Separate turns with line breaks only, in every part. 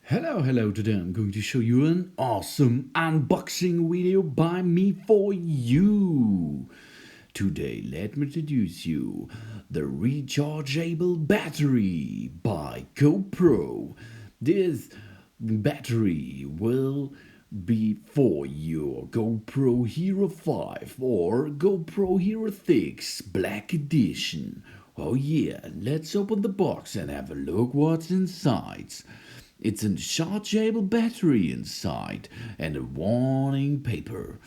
Hello, today I'm going to show you an awesome unboxing video by me for you. Today, let me introduce you the Rechargeable battery by GoPro. This battery will be for your GoPro HERO5 or GoPro HERO6 Black Edition. Oh yeah, let's open the box and have a look what's inside. It's a rechargeable battery inside and a warning paper.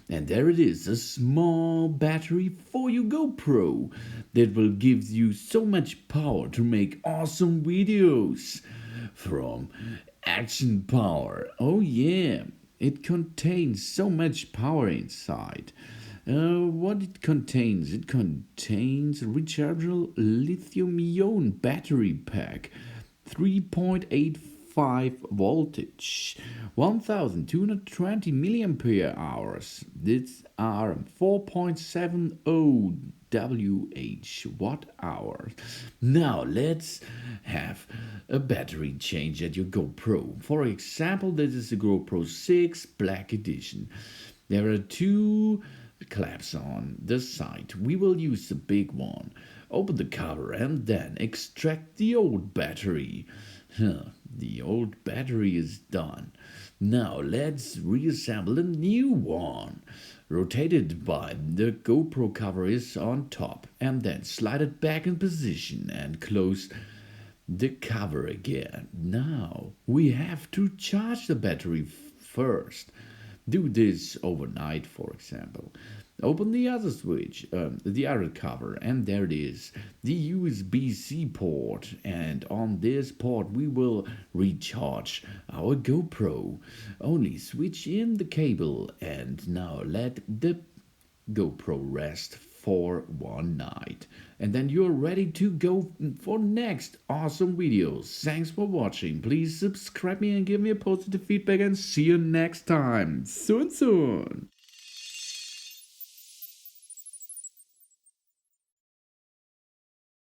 And there it is, a small battery for your GoPro that will give you so much power to make awesome videos from action power. Oh yeah, it contains so much power inside. What it contains? It contains a rechargeable lithium-ion battery pack, 3.85 voltage, 1220 milliampere hours. These are 4.70 WH watt hours. Now let's have a battery change at your GoPro. For example, this is the GoPro 6 Black Edition. There are two clamps on the side. We will use the big one. Open the cover and then extract the old battery. The old battery is done. Now let's reassemble a new one. Rotate it by the GoPro cover is on top and then slide it back in position and close the cover again. Now we have to charge the battery first. Do this overnight, for example. Open the other switch, the other cover, and there it is, the USB-C port. And on this port we will recharge our GoPro. Only switch in the cable and now let the GoPro rest for one night. And then you're ready to go for next awesome videos. Thanks for watching. Please subscribe me and give me a positive feedback and see you next time. Soon.